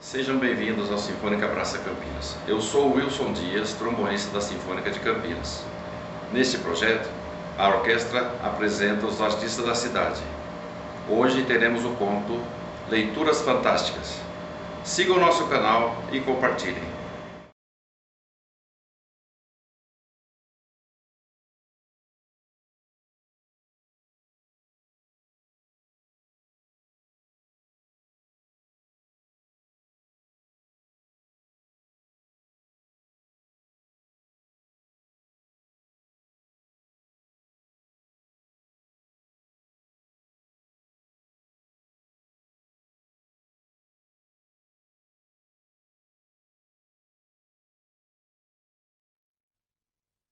Sejam bem-vindos ao Sinfônica Praça Campinas. Eu sou o Wilson Dias, trombonista da Sinfônica de Campinas. Neste projeto, a orquestra apresenta os artistas da cidade. Hoje teremos o conto Leituras Fantásticas. Sigam o nosso canal e compartilhem.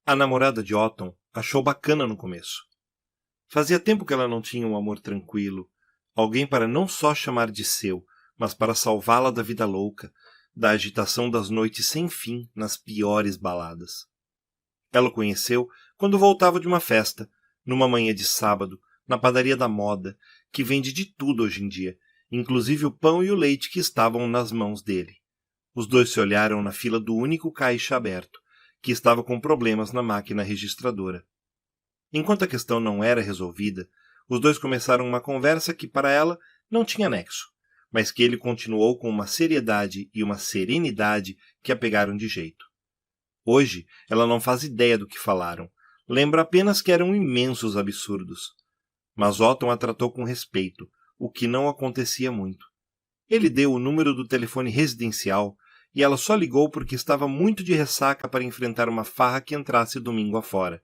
A namorada de Otton achou bacana no começo. Fazia tempo que ela não tinha um amor tranquilo, alguém para não só chamar de seu, mas para salvá-la da vida louca, da agitação das noites sem fim nas piores baladas. Ela o conheceu quando voltava de uma festa, numa manhã de sábado, na padaria da moda, que vende de tudo hoje em dia, inclusive o pão e o leite que estavam nas mãos dele. Os dois se olharam na fila do único caixa aberto, que estava com problemas na máquina registradora. Enquanto a questão não era resolvida, os dois começaram uma conversa que para ela não tinha nexo, mas que ele continuou com uma seriedade e uma serenidade que a pegaram de jeito. Hoje, ela não faz ideia do que falaram, lembra apenas que eram imensos absurdos. Mas Otton a tratou com respeito, o que não acontecia muito. Ele deu o número do telefone residencial e ela só ligou porque estava muito de ressaca para enfrentar uma farra que entrasse domingo afora.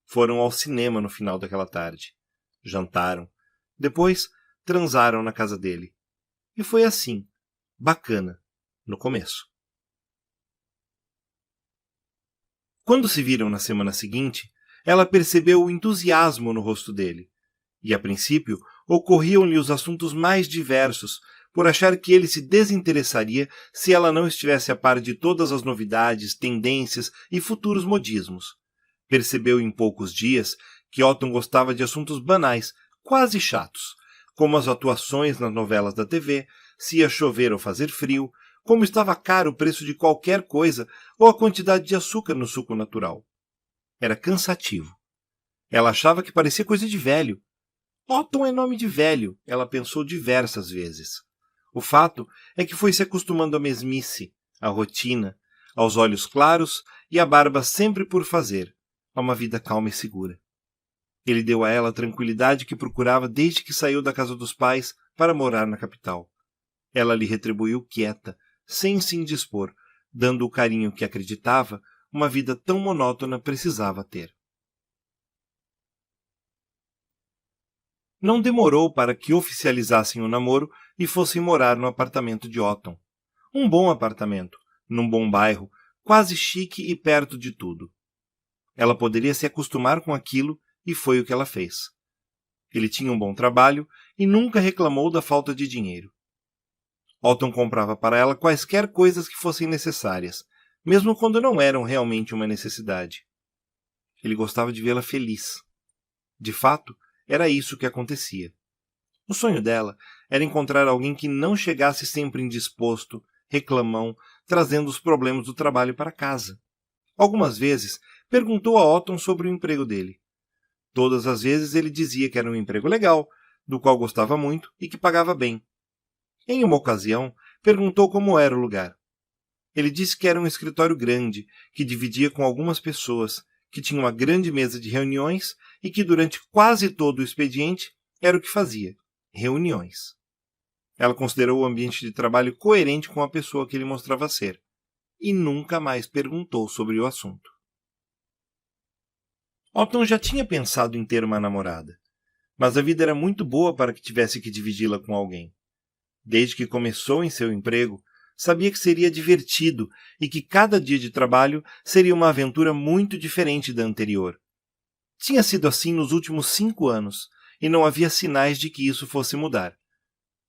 Foram ao cinema no final daquela tarde. Jantaram. Depois, transaram na casa dele. E foi assim, bacana, no começo. Quando se viram na semana seguinte, ela percebeu o entusiasmo no rosto dele. E, a princípio, ocorriam-lhe os assuntos mais diversos, por achar que ele se desinteressaria se ela não estivesse a par de todas as novidades, tendências e futuros modismos. Percebeu em poucos dias que Otton gostava de assuntos banais, quase chatos, como as atuações nas novelas da TV, se ia chover ou fazer frio, como estava caro o preço de qualquer coisa ou a quantidade de açúcar no suco natural. Era cansativo. Ela achava que parecia coisa de velho. Otton é nome de velho, ela pensou diversas vezes. O fato é que foi se acostumando à mesmice, à rotina, aos olhos claros e à barba sempre por fazer, a uma vida calma e segura. Ele deu a ela a tranquilidade que procurava desde que saiu da casa dos pais para morar na capital. Ela lhe retribuiu quieta, sem se indispor, dando o carinho que acreditava uma vida tão monótona precisava ter. Não demorou para que oficializassem o namoro e fossem morar no apartamento de Otton. Um bom apartamento, num bom bairro, quase chique e perto de tudo. Ela poderia se acostumar com aquilo e foi o que ela fez. Ele tinha um bom trabalho e nunca reclamou da falta de dinheiro. Otton comprava para ela quaisquer coisas que fossem necessárias, mesmo quando não eram realmente uma necessidade. Ele gostava de vê-la feliz. De fato, era isso que acontecia. O sonho dela era encontrar alguém que não chegasse sempre indisposto, reclamão, trazendo os problemas do trabalho para casa. Algumas vezes perguntou a Otton sobre o emprego dele. Todas as vezes ele dizia que era um emprego legal, do qual gostava muito e que pagava bem. Em uma ocasião, perguntou como era o lugar. Ele disse que era um escritório grande, que dividia com algumas pessoas, que tinha uma grande mesa de reuniões e que durante quase todo o expediente era o que fazia, reuniões. Ela considerou o ambiente de trabalho coerente com a pessoa que ele mostrava ser, e nunca mais perguntou sobre o assunto. Otton já tinha pensado em ter uma namorada, mas a vida era muito boa para que tivesse que dividi-la com alguém. Desde que começou em seu emprego, sabia que seria divertido e que cada dia de trabalho seria uma aventura muito diferente da anterior. Tinha sido assim nos últimos 5 anos, e não havia sinais de que isso fosse mudar.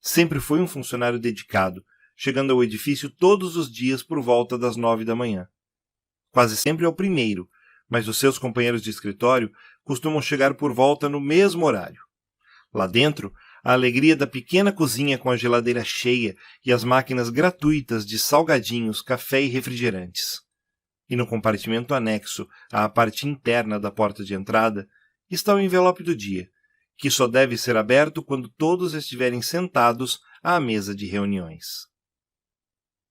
Sempre foi um funcionário dedicado, chegando ao edifício todos os dias por volta das 9 da manhã. Quase sempre é o primeiro, mas os seus companheiros de escritório costumam chegar por volta no mesmo horário. Lá dentro, a alegria da pequena cozinha com a geladeira cheia e as máquinas gratuitas de salgadinhos, café e refrigerantes. E no compartimento anexo à parte interna da porta de entrada está o envelope do dia, que só deve ser aberto quando todos estiverem sentados à mesa de reuniões.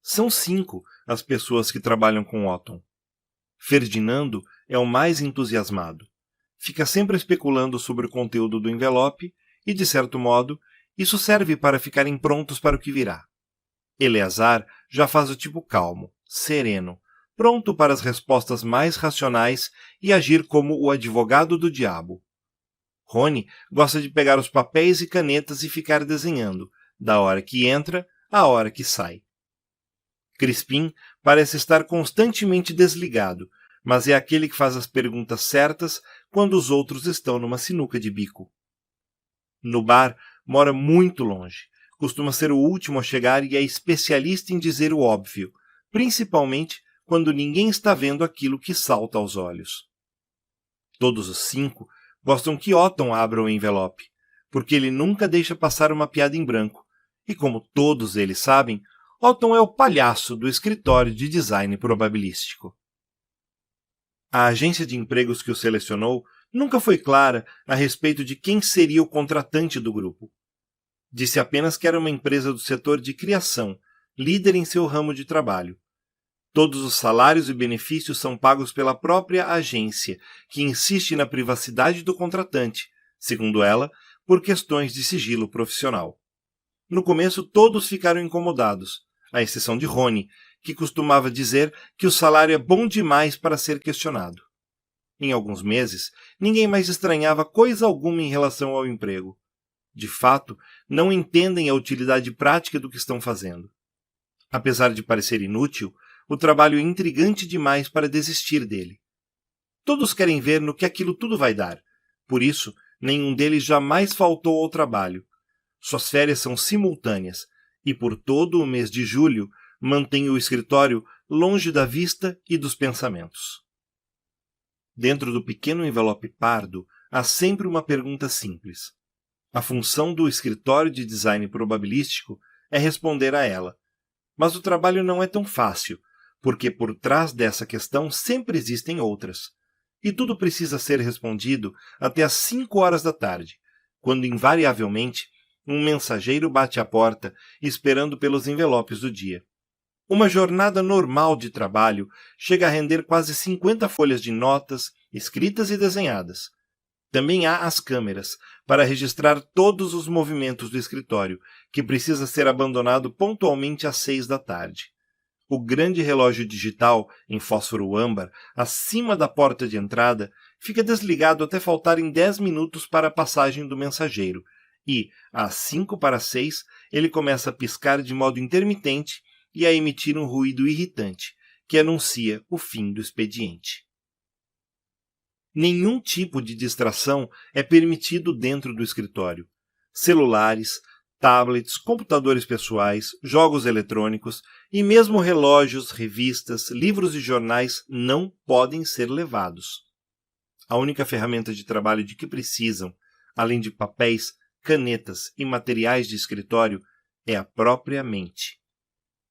São 5 as pessoas que trabalham com Otton. Ferdinando é o mais entusiasmado. Fica sempre especulando sobre o conteúdo do envelope e, de certo modo, isso serve para ficarem prontos para o que virá. Eleazar já faz o tipo calmo, sereno, pronto para as respostas mais racionais e agir como o advogado do diabo. Rony gosta de pegar os papéis e canetas e ficar desenhando, da hora que entra à hora que sai. Crispim parece estar constantemente desligado, mas é aquele que faz as perguntas certas quando os outros estão numa sinuca de bico. No bar, mora muito longe, costuma ser o último a chegar e é especialista em dizer o óbvio, principalmente quando ninguém está vendo aquilo que salta aos olhos. Todos os 5 gostam que Otton abra o envelope, porque ele nunca deixa passar uma piada em branco, e como todos eles sabem, Otton é o palhaço do escritório de design probabilístico. A agência de empregos que o selecionou nunca foi clara a respeito de quem seria o contratante do grupo. Disse apenas que era uma empresa do setor de criação, líder em seu ramo de trabalho. Todos os salários e benefícios são pagos pela própria agência, que insiste na privacidade do contratante, segundo ela, por questões de sigilo profissional. No começo, todos ficaram incomodados, à exceção de Rony, que costumava dizer que o salário é bom demais para ser questionado. Em alguns meses, ninguém mais estranhava coisa alguma em relação ao emprego. De fato, não entendem a utilidade prática do que estão fazendo. Apesar de parecer inútil, o trabalho é intrigante demais para desistir dele. Todos querem ver no que aquilo tudo vai dar. Por isso, nenhum deles jamais faltou ao trabalho. Suas férias são simultâneas e por todo o mês de julho mantém o escritório longe da vista e dos pensamentos. Dentro do pequeno envelope pardo há sempre uma pergunta simples. A função do escritório de design probabilístico é responder a ela. Mas o trabalho não é tão fácil, porque por trás dessa questão sempre existem outras. E tudo precisa ser respondido até às 5 horas da tarde, quando invariavelmente um mensageiro bate à porta esperando pelos envelopes do dia. Uma jornada normal de trabalho chega a render quase 50 folhas de notas, escritas e desenhadas. Também há as câmeras, para registrar todos os movimentos do escritório, que precisa ser abandonado pontualmente às 6 da tarde. O grande relógio digital, em fósforo âmbar, acima da porta de entrada, fica desligado até faltarem 10 minutos para a passagem do mensageiro, e, às 5 para 6, ele começa a piscar de modo intermitente e a emitir um ruído irritante, que anuncia o fim do expediente. Nenhum tipo de distração é permitido dentro do escritório. Celulares, tablets, computadores pessoais, jogos eletrônicos e mesmo relógios, revistas, livros e jornais não podem ser levados. A única ferramenta de trabalho de que precisam, além de papéis, canetas e materiais de escritório, é a própria mente.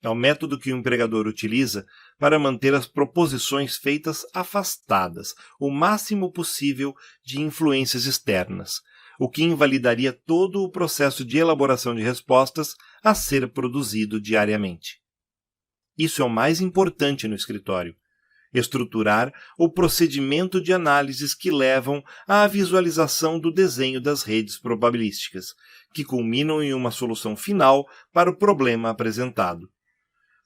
É o método que o empregador utiliza para manter as proposições feitas afastadas o máximo possível de influências externas, o que invalidaria todo o processo de elaboração de respostas a ser produzido diariamente. Isso é o mais importante no escritório: estruturar o procedimento de análises que levam à visualização do desenho das redes probabilísticas, que culminam em uma solução final para o problema apresentado.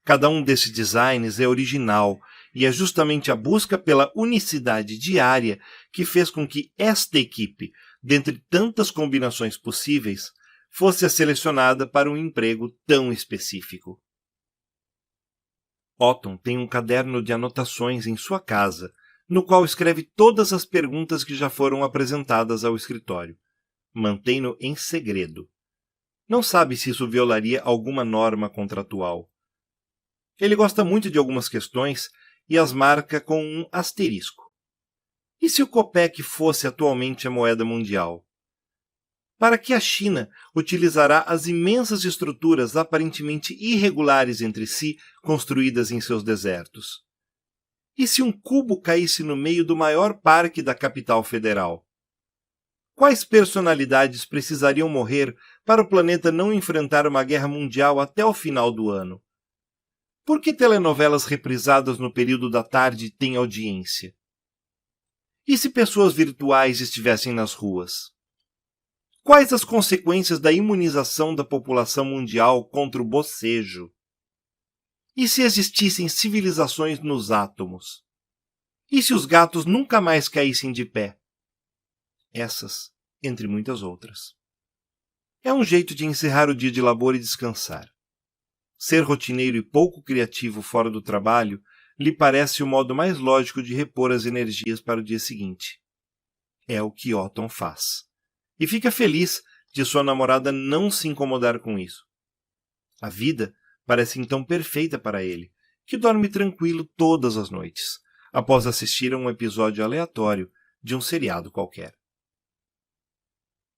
Cada um desses designs é original, e é justamente a busca pela unicidade diária que fez com que esta equipe, dentre tantas combinações possíveis, fosse a selecionada para um emprego tão específico. Otton tem um caderno de anotações em sua casa, no qual escreve todas as perguntas que já foram apresentadas ao escritório. Mantém-no em segredo. Não sabe se isso violaria alguma norma contratual. Ele gosta muito de algumas questões e as marca com um asterisco. E se o Copec fosse atualmente a moeda mundial? Para que a China utilizará as imensas estruturas aparentemente irregulares entre si construídas em seus desertos? E se um cubo caísse no meio do maior parque da capital federal? Quais personalidades precisariam morrer para o planeta não enfrentar uma guerra mundial até o final do ano? Por que telenovelas reprisadas no período da tarde têm audiência? E se pessoas virtuais estivessem nas ruas? Quais as consequências da imunização da população mundial contra o bocejo? E se existissem civilizações nos átomos? E se os gatos nunca mais caíssem de pé? Essas, entre muitas outras. É um jeito de encerrar o dia de labor e descansar. Ser rotineiro e pouco criativo fora do trabalho lhe parece o modo mais lógico de repor as energias para o dia seguinte. É o que Otton faz. E fica feliz de sua namorada não se incomodar com isso. A vida parece então perfeita para ele, que dorme tranquilo todas as noites, após assistir a um episódio aleatório de um seriado qualquer.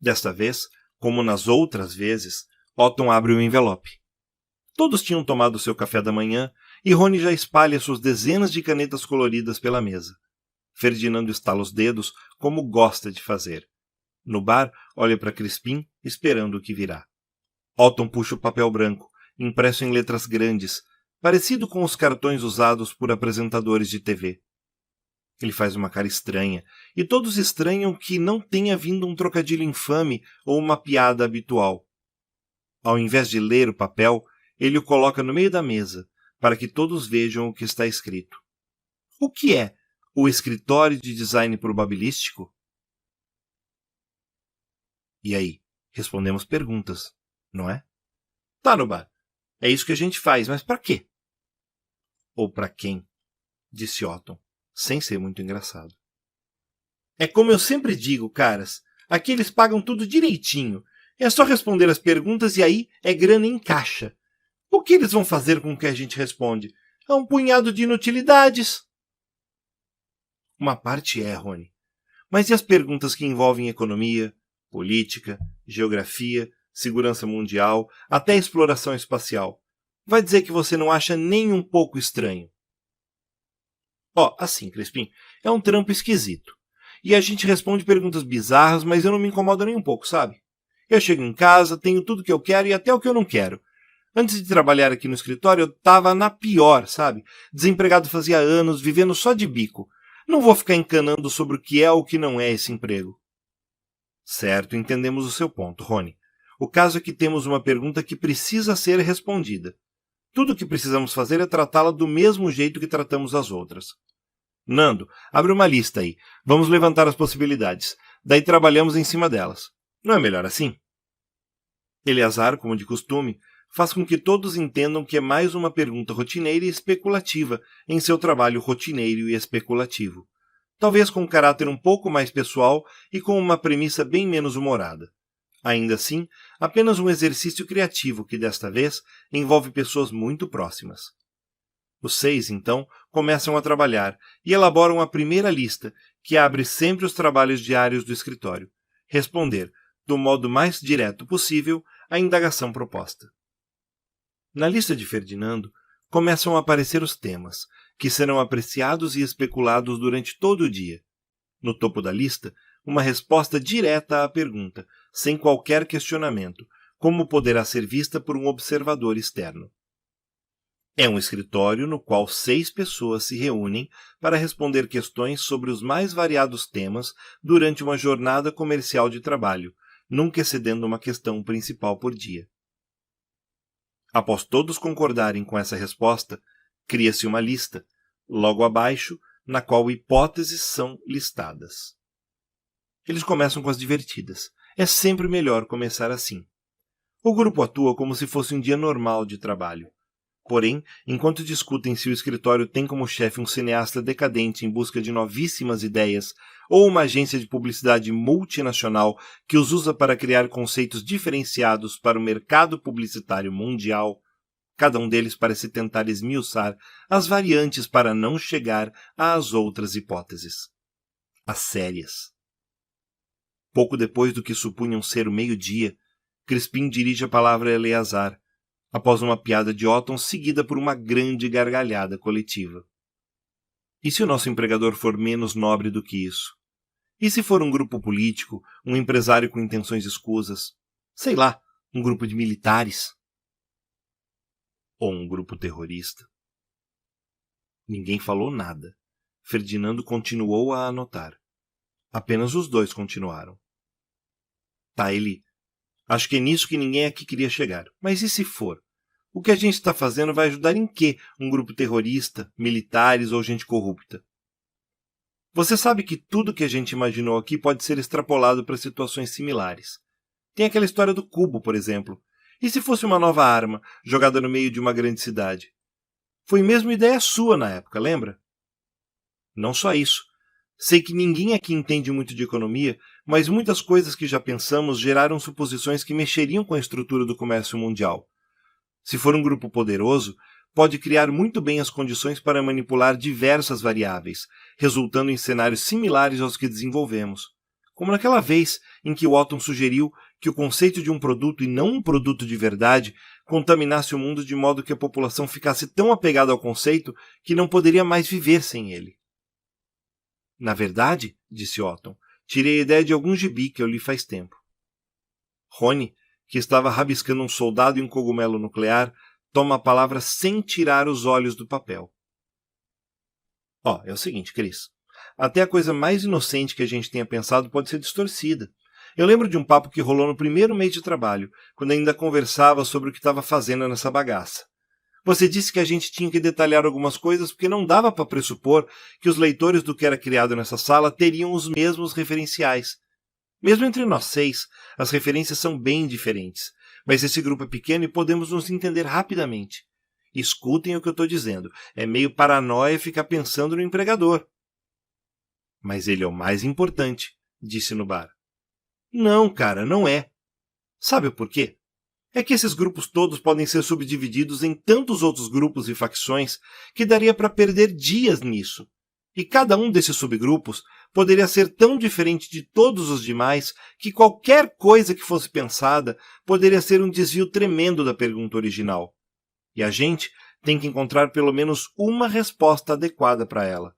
Desta vez, como nas outras vezes, Otton abre o envelope. Todos tinham tomado seu café da manhã e Rony já espalha suas dezenas de canetas coloridas pela mesa. Ferdinando estala os dedos, como gosta de fazer. No bar, olha para Crispim, esperando o que virá. Otton puxa o papel branco, impresso em letras grandes, parecido com os cartões usados por apresentadores de TV. Ele faz uma cara estranha, e todos estranham que não tenha vindo um trocadilho infame ou uma piada habitual. Ao invés de ler o papel, ele o coloca no meio da mesa, para que todos vejam o que está escrito. O que é o escritório de design probabilístico? E aí, respondemos perguntas, não é? Tá, no bar. É isso que a gente faz, mas para quê? Ou para quem? Disse Otton, sem ser muito engraçado. É como eu sempre digo, caras, aqui eles pagam tudo direitinho. É só responder as perguntas e aí é grana em caixa. O que eles vão fazer com o que a gente responde? É um punhado de inutilidades. Uma parte é, Rony. Mas e as perguntas que envolvem economia, política, geografia, segurança mundial, até exploração espacial? Vai dizer que você não acha nem um pouco estranho? Assim, Crispim, é um trampo esquisito. E a gente responde perguntas bizarras, mas eu não me incomodo nem um pouco, sabe? Eu chego em casa, tenho tudo que eu quero e até o que eu não quero. Antes de trabalhar aqui no escritório, eu tava na pior, sabe? Desempregado fazia anos, vivendo só de bico. Não vou ficar encanando sobre o que é ou o que não é esse emprego. Certo, entendemos o seu ponto, Rony. O caso é que temos uma pergunta que precisa ser respondida. Tudo o que precisamos fazer é tratá-la do mesmo jeito que tratamos as outras. Nando, abre uma lista aí. Vamos levantar as possibilidades. Daí trabalhamos em cima delas. Não é melhor assim? Eleazar, como de costume, faz com que todos entendam que é mais uma pergunta rotineira e especulativa em seu trabalho rotineiro e especulativo. Talvez com um caráter um pouco mais pessoal e com uma premissa bem menos humorada. Ainda assim, apenas um exercício criativo que, desta vez, envolve pessoas muito próximas. Os 6, então, começam a trabalhar e elaboram a primeira lista, que abre sempre os trabalhos diários do escritório. Responder, do modo mais direto possível, a indagação proposta. Na lista de Ferdinando, começam a aparecer os temas, que serão apreciados e especulados durante todo o dia. No topo da lista, uma resposta direta à pergunta, sem qualquer questionamento, como poderá ser vista por um observador externo. É um escritório no qual 6 pessoas se reúnem para responder questões sobre os mais variados temas durante uma jornada comercial de trabalho, nunca excedendo uma questão principal por dia. Após todos concordarem com essa resposta, cria-se uma lista, logo abaixo, na qual hipóteses são listadas. Eles começam com as divertidas. É sempre melhor começar assim. O grupo atua como se fosse um dia normal de trabalho. Porém, enquanto discutem se o escritório tem como chefe um cineasta decadente em busca de novíssimas ideias ou uma agência de publicidade multinacional que os usa para criar conceitos diferenciados para o mercado publicitário mundial, cada um deles parece tentar esmiuçar as variantes para não chegar às outras hipóteses. As sérias. Pouco depois do que supunham ser o meio-dia, Crispim dirige a palavra a Eleazar, após uma piada de Otton seguida por uma grande gargalhada coletiva. E se o nosso empregador for menos nobre do que isso? E se for um grupo político, um empresário com intenções escusas? Sei lá, um grupo de militares? Ou um grupo terrorista? Ninguém falou nada. Ferdinando continuou a anotar. Apenas os dois continuaram. Tá, Eli. Acho que é nisso que ninguém aqui queria chegar. Mas e se for? O que a gente está fazendo vai ajudar em quê? Um grupo terrorista, militares ou gente corrupta? Você sabe que tudo que a gente imaginou aqui pode ser extrapolado para situações similares. Tem aquela história do cubo, por exemplo. E se fosse uma nova arma, jogada no meio de uma grande cidade? Foi mesmo ideia sua na época, lembra? Não só isso. Sei que ninguém aqui entende muito de economia, mas muitas coisas que já pensamos geraram suposições que mexeriam com a estrutura do comércio mundial. Se for um grupo poderoso, pode criar muito bem as condições para manipular diversas variáveis, resultando em cenários similares aos que desenvolvemos. Como naquela vez em que Otton sugeriu que o conceito de um produto e não um produto de verdade contaminasse o mundo de modo que a população ficasse tão apegada ao conceito que não poderia mais viver sem ele. Na verdade, disse Otton, tirei a ideia de algum gibi que eu li faz tempo. Rony, que estava rabiscando um soldado e um cogumelo nuclear, toma a palavra sem tirar os olhos do papel. É o seguinte, Chris. Até a coisa mais inocente que a gente tenha pensado pode ser distorcida. Eu lembro de um papo que rolou no primeiro mês de trabalho, quando ainda conversava sobre o que estava fazendo nessa bagaça. Você disse que a gente tinha que detalhar algumas coisas porque não dava para pressupor que os leitores do que era criado nessa sala teriam os mesmos referenciais. Mesmo entre nós 6, as referências são bem diferentes, mas esse grupo é pequeno e podemos nos entender rapidamente. Escutem o que eu estou dizendo. É meio paranoia ficar pensando no empregador. Mas ele é o mais importante, disse no bar. Não, cara, não é. Sabe o porquê? É que esses grupos todos podem ser subdivididos em tantos outros grupos e facções que daria para perder dias nisso. E cada um desses subgrupos poderia ser tão diferente de todos os demais que qualquer coisa que fosse pensada poderia ser um desvio tremendo da pergunta original. E a gente tem que encontrar pelo menos uma resposta adequada para ela.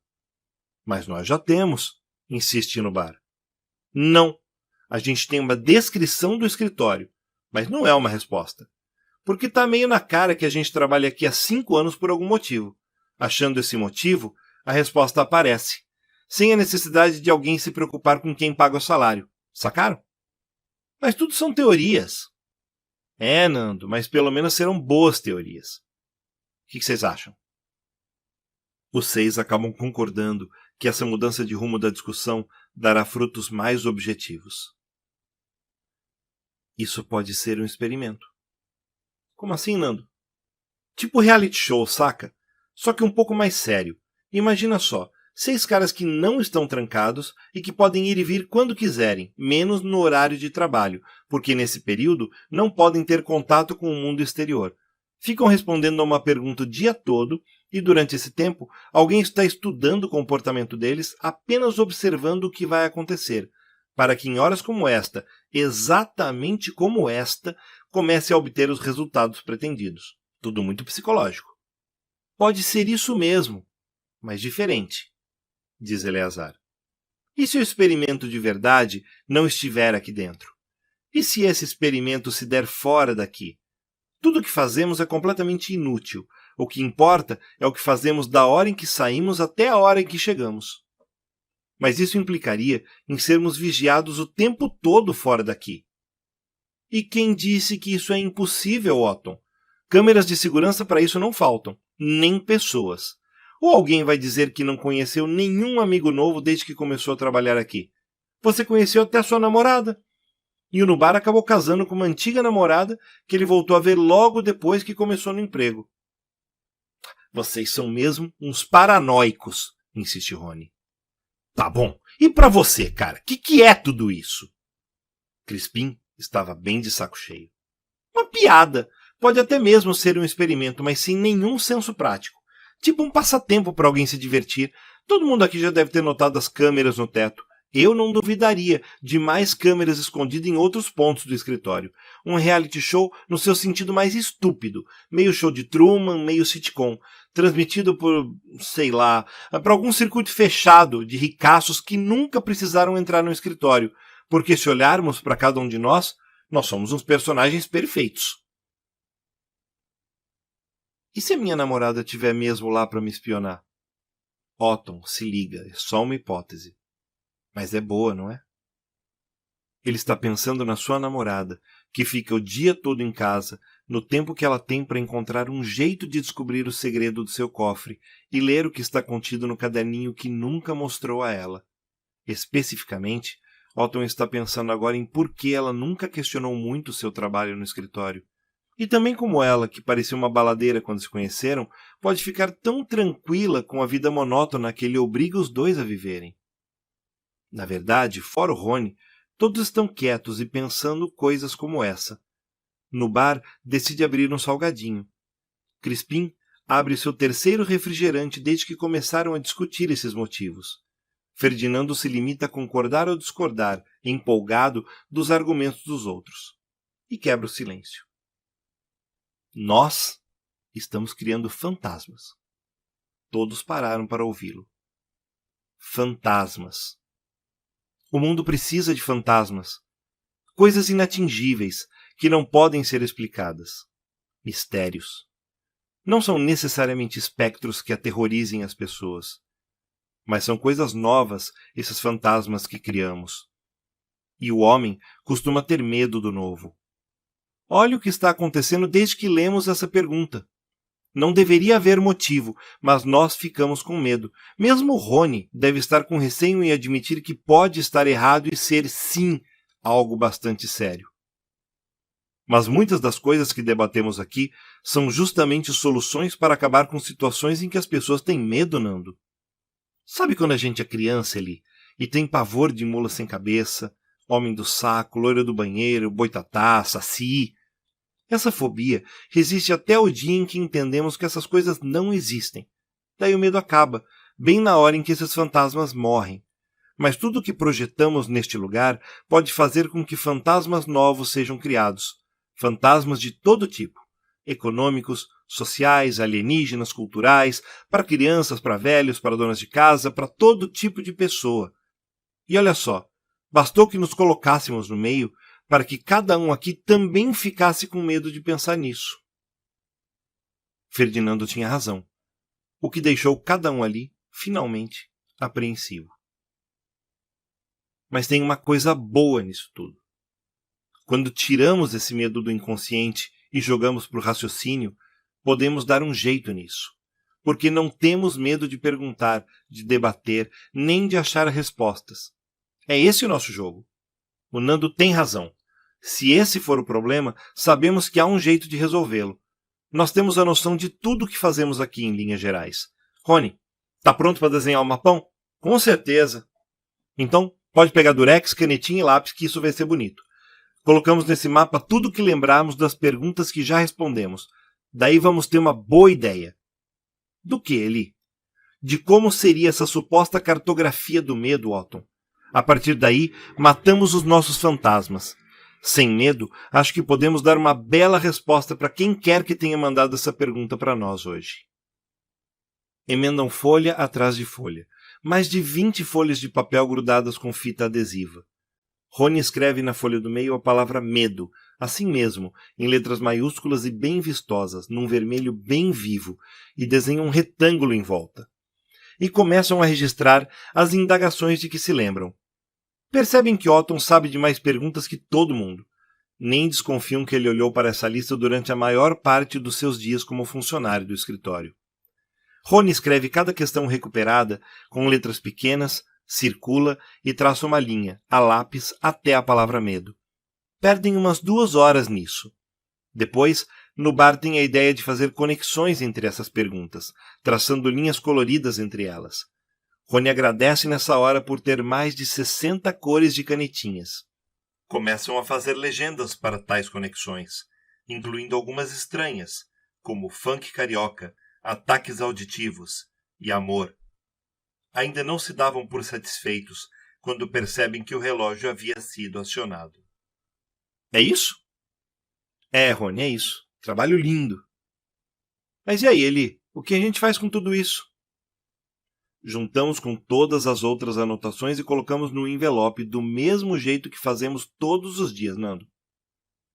Mas nós já temos, insiste no bar. Não, a gente tem uma descrição do escritório, mas não é uma resposta. Porque está meio na cara que a gente trabalha aqui há 5 anos por algum motivo. Achando esse motivo, a resposta aparece, sem a necessidade de alguém se preocupar com quem paga o salário. Sacaram? Mas tudo são teorias. É, Nando, mas pelo menos serão boas teorias. O que vocês acham? Os 6 acabam concordando que essa mudança de rumo da discussão dará frutos mais objetivos. Isso pode ser um experimento. Como assim, Nando? Tipo reality show, saca? Só que um pouco mais sério. Imagina só, 6 caras que não estão trancados e que podem ir e vir quando quiserem, menos no horário de trabalho, porque nesse período não podem ter contato com o mundo exterior. Ficam respondendo a uma pergunta o dia todo e durante esse tempo alguém está estudando o comportamento deles, apenas observando o que vai acontecer, para que em horas como esta, exatamente como esta, comece a obter os resultados pretendidos. Tudo muito psicológico. Pode ser isso mesmo, mas diferente, diz Eleazar. E se o experimento de verdade não estiver aqui dentro? E se esse experimento se der fora daqui? Tudo o que fazemos é completamente inútil. O que importa é o que fazemos da hora em que saímos até a hora em que chegamos. Mas isso implicaria em sermos vigiados o tempo todo fora daqui. E quem disse que isso é impossível, Otton? Câmeras de segurança para isso não faltam, nem pessoas. Ou alguém vai dizer que não conheceu nenhum amigo novo desde que começou a trabalhar aqui. Você conheceu até a sua namorada. E o Nubar acabou casando com uma antiga namorada que ele voltou a ver logo depois que começou no emprego. Vocês são mesmo uns paranoicos, insiste Rony. Tá bom. E pra você, cara? Que é tudo isso? Crispim estava bem de saco cheio. Uma piada. Pode até mesmo ser um experimento, mas sem nenhum senso prático. Tipo um passatempo para alguém se divertir. Todo mundo aqui já deve ter notado as câmeras no teto. Eu não duvidaria de mais câmeras escondidas em outros pontos do escritório. Um reality show no seu sentido mais estúpido. Meio show de Truman, meio sitcom. Transmitido por, sei lá, para algum circuito fechado de ricaços que nunca precisaram entrar no escritório. Porque se olharmos para cada um de nós somos uns personagens perfeitos. E se a minha namorada estiver mesmo lá para me espionar? Otton, se liga, é só uma hipótese. Mas é boa, não é? Ele está pensando na sua namorada, que fica o dia todo em casa, no tempo que ela tem para encontrar um jeito de descobrir o segredo do seu cofre e ler o que está contido no caderninho que nunca mostrou a ela. Especificamente, Otton está pensando agora em por que ela nunca questionou muito o seu trabalho no escritório. E também como ela, que parecia uma baladeira quando se conheceram, pode ficar tão tranquila com a vida monótona que ele obriga os dois a viverem. Na verdade, fora o Rony, todos estão quietos e pensando coisas como essa. No bar, decide abrir um salgadinho. Crispim abre seu terceiro refrigerante desde que começaram a discutir esses motivos. Ferdinando se limita a concordar ou discordar, empolgado, dos argumentos dos outros. E quebra o silêncio. Nós estamos criando fantasmas. Todos pararam para ouvi-lo. Fantasmas. O mundo precisa de fantasmas. Coisas inatingíveis, que não podem ser explicadas. Mistérios. Não são necessariamente espectros que aterrorizem as pessoas. Mas são coisas novas, esses fantasmas que criamos. E o homem costuma ter medo do novo. Olha o que está acontecendo desde que lemos essa pergunta. Não deveria haver motivo, mas nós ficamos com medo. Mesmo o Rony deve estar com receio em admitir que pode estar errado e ser, sim, algo bastante sério. Mas muitas das coisas que debatemos aqui são justamente soluções para acabar com situações em que as pessoas têm medo, Nando. Sabe quando a gente é criança, Eli, e tem pavor de mula sem cabeça, homem do saco, loira do banheiro, boitatá, saci? Essa fobia resiste até o dia em que entendemos que essas coisas não existem. Daí o medo acaba, bem na hora em que esses fantasmas morrem. Mas tudo o que projetamos neste lugar pode fazer com que fantasmas novos sejam criados. Fantasmas de todo tipo. Econômicos, sociais, alienígenas, culturais, para crianças, para velhos, para donas de casa, para todo tipo de pessoa. E olha só, bastou que nos colocássemos no meio para que cada um aqui também ficasse com medo de pensar nisso. Ferdinando tinha razão, o que deixou cada um ali, finalmente, apreensivo. Mas tem uma coisa boa nisso tudo. Quando tiramos esse medo do inconsciente e jogamos para o raciocínio, podemos dar um jeito nisso. Porque não temos medo de perguntar, de debater, nem de achar respostas. É esse o nosso jogo. O Nando tem razão. Se esse for o problema, sabemos que há um jeito de resolvê-lo. Nós temos a noção de tudo o que fazemos aqui em linhas gerais. Rony, tá pronto para desenhar o mapão? Com certeza. Então, pode pegar durex, canetinha e lápis, que isso vai ser bonito. Colocamos nesse mapa tudo o que lembrarmos das perguntas que já respondemos. Daí vamos ter uma boa ideia. Do que, Eli? De como seria essa suposta cartografia do medo, Otton. A partir daí, matamos os nossos fantasmas. Sem medo, acho que podemos dar uma bela resposta para quem quer que tenha mandado essa pergunta para nós hoje. Emendam folha atrás de folha. Mais de 20 folhas de papel grudadas com fita adesiva. Rony escreve na folha do meio a palavra medo, assim mesmo, em letras maiúsculas e bem vistosas, num vermelho bem vivo, e desenha um retângulo em volta. E começam a registrar as indagações de que se lembram. Percebem que Otton sabe de mais perguntas que todo mundo. Nem desconfiam que ele olhou para essa lista durante a maior parte dos seus dias como funcionário do escritório. Rony escreve cada questão recuperada com letras pequenas, circula e traça uma linha, a lápis, até a palavra medo. Perdem umas 2 horas nisso. Depois, no bar tem a ideia de fazer conexões entre essas perguntas, traçando linhas coloridas entre elas. Rony agradece nessa hora por ter mais de 60 cores de canetinhas. Começam a fazer legendas para tais conexões, incluindo algumas estranhas, como funk carioca, ataques auditivos e amor. Ainda não se davam por satisfeitos quando percebem que o relógio havia sido acionado. É isso? É, Rony, é isso. Trabalho lindo. Mas e aí, Eli? O que a gente faz com tudo isso? Juntamos com todas as outras anotações e colocamos no envelope do mesmo jeito que fazemos todos os dias, Nando.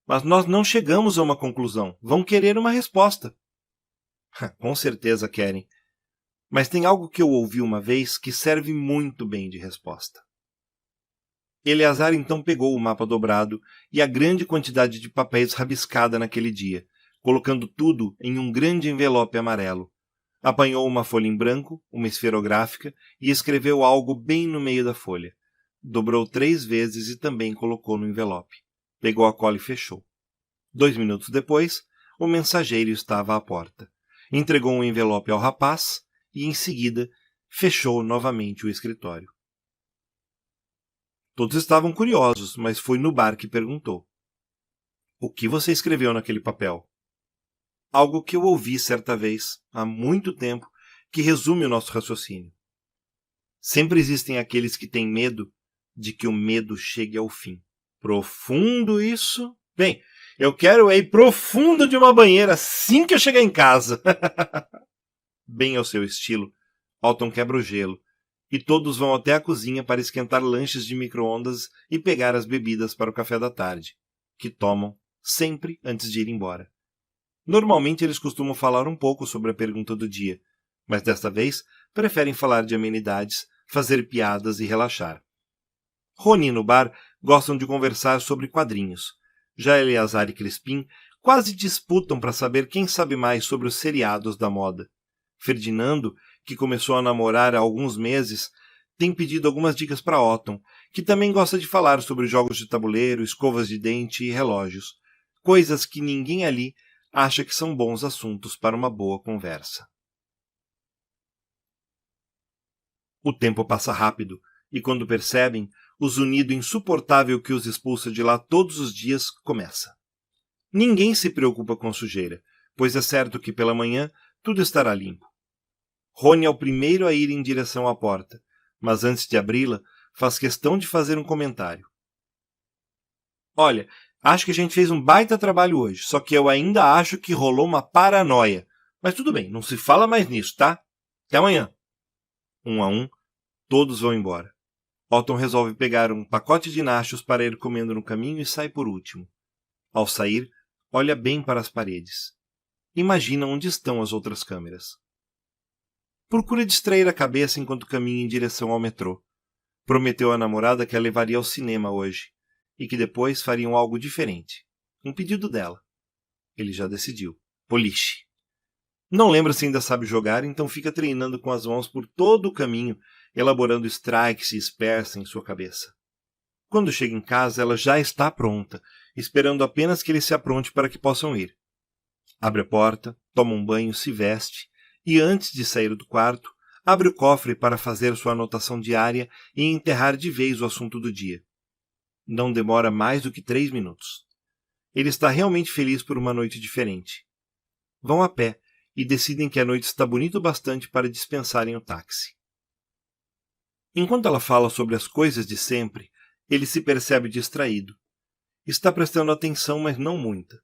Mas nós não chegamos a uma conclusão. Vão querer uma resposta. Com certeza querem. Mas tem algo que eu ouvi uma vez que serve muito bem de resposta. Eleazar então pegou o mapa dobrado e a grande quantidade de papéis rabiscada naquele dia, colocando tudo em um grande envelope amarelo. Apanhou uma folha em branco, uma esferográfica, e escreveu algo bem no meio da folha. Dobrou 3 vezes e também colocou no envelope. Pegou a cola e fechou. 2 minutos depois, o mensageiro estava à porta. Entregou um envelope ao rapaz e, em seguida, fechou novamente o escritório. Todos estavam curiosos, mas foi Nubar que perguntou. O que você escreveu naquele papel? Algo que eu ouvi certa vez, há muito tempo, que resume o nosso raciocínio. Sempre existem aqueles que têm medo de que o medo chegue ao fim. Profundo isso? Bem, eu quero ir profundo de uma banheira assim que eu chegar em casa. Bem ao seu estilo, Alton quebra o gelo, e todos vão até a cozinha para esquentar lanches de micro-ondas e pegar as bebidas para o café da tarde, que tomam sempre antes de ir embora. Normalmente eles costumam falar um pouco sobre a pergunta do dia, mas desta vez preferem falar de amenidades, fazer piadas e relaxar. Rony e Nubar gostam de conversar sobre quadrinhos. Já Eleazar e Crispim quase disputam para saber quem sabe mais sobre os seriados da moda. Ferdinando, que começou a namorar há alguns meses, tem pedido algumas dicas para Otton, que também gosta de falar sobre jogos de tabuleiro, escovas de dente e relógios, coisas que ninguém ali acha que são bons assuntos para uma boa conversa. O tempo passa rápido, e quando percebem, o zunido insuportável que os expulsa de lá todos os dias começa. Ninguém se preocupa com a sujeira, pois é certo que pela manhã tudo estará limpo. Rony é o primeiro a ir em direção à porta, mas antes de abri-la, faz questão de fazer um comentário. Olha, acho que a gente fez um baita trabalho hoje, só que eu ainda acho que rolou uma paranoia. Mas tudo bem, não se fala mais nisso, tá? Até amanhã. Um a um, todos vão embora. Otton resolve pegar um pacote de nachos para ir comendo no caminho e sai por último. Ao sair, olha bem para as paredes. Imagina onde estão as outras câmeras. Procura distrair a cabeça enquanto caminha em direção ao metrô. Prometeu à namorada que a levaria ao cinema hoje e que depois fariam algo diferente. Um pedido dela. Ele já decidiu. Boliche. Não lembra se ainda sabe jogar, então fica treinando com as mãos por todo o caminho, elaborando strikes e spares em sua cabeça. Quando chega em casa, ela já está pronta, esperando apenas que ele se apronte para que possam ir. Abre a porta, toma um banho, se veste e, antes de sair do quarto, abre o cofre para fazer sua anotação diária e enterrar de vez o assunto do dia. Não demora mais do que 3 minutos. Ele está realmente feliz por uma noite diferente. Vão a pé e decidem que a noite está bonita o bastante para dispensarem o táxi. Enquanto ela fala sobre as coisas de sempre, ele se percebe distraído. Está prestando atenção, mas não muita.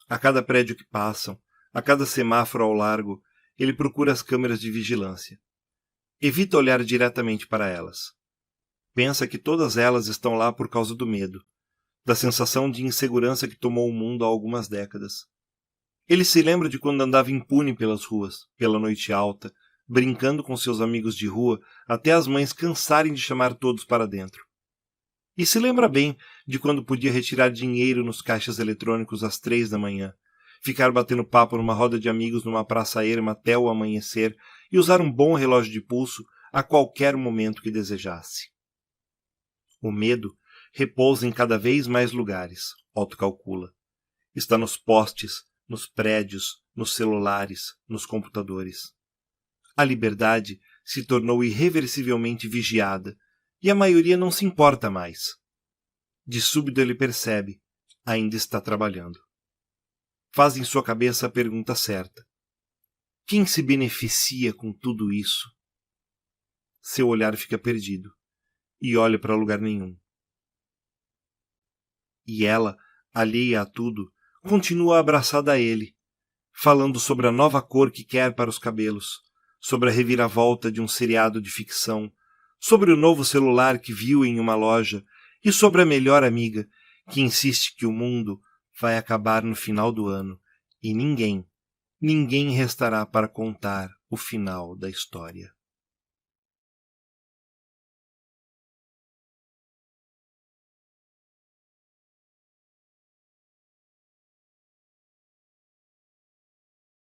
A cada prédio que passam, a cada semáforo ao largo, ele procura as câmeras de vigilância. Evita olhar diretamente para elas. Pensa que todas elas estão lá por causa do medo, da sensação de insegurança que tomou o mundo há algumas décadas. Ele se lembra de quando andava impune pelas ruas, pela noite alta, brincando com seus amigos de rua até as mães cansarem de chamar todos para dentro. E se lembra bem de quando podia retirar dinheiro nos caixas eletrônicos às 3 da manhã, ficar batendo papo numa roda de amigos numa praça erma até o amanhecer e usar um bom relógio de pulso a qualquer momento que desejasse. O medo repousa em cada vez mais lugares, Otto calcula. Está nos postes, nos prédios, nos celulares, nos computadores. A liberdade se tornou irreversivelmente vigiada e a maioria não se importa mais. De súbito ele percebe, ainda está trabalhando. Faz em sua cabeça a pergunta certa. Quem se beneficia com tudo isso? Seu olhar fica perdido. e olha para lugar nenhum. E ela, alheia a tudo, continua abraçada a ele, falando sobre a nova cor que quer para os cabelos, sobre a reviravolta de um seriado de ficção, sobre o novo celular que viu em uma loja e sobre a melhor amiga que insiste que o mundo vai acabar no final do ano e ninguém restará para contar o final da história.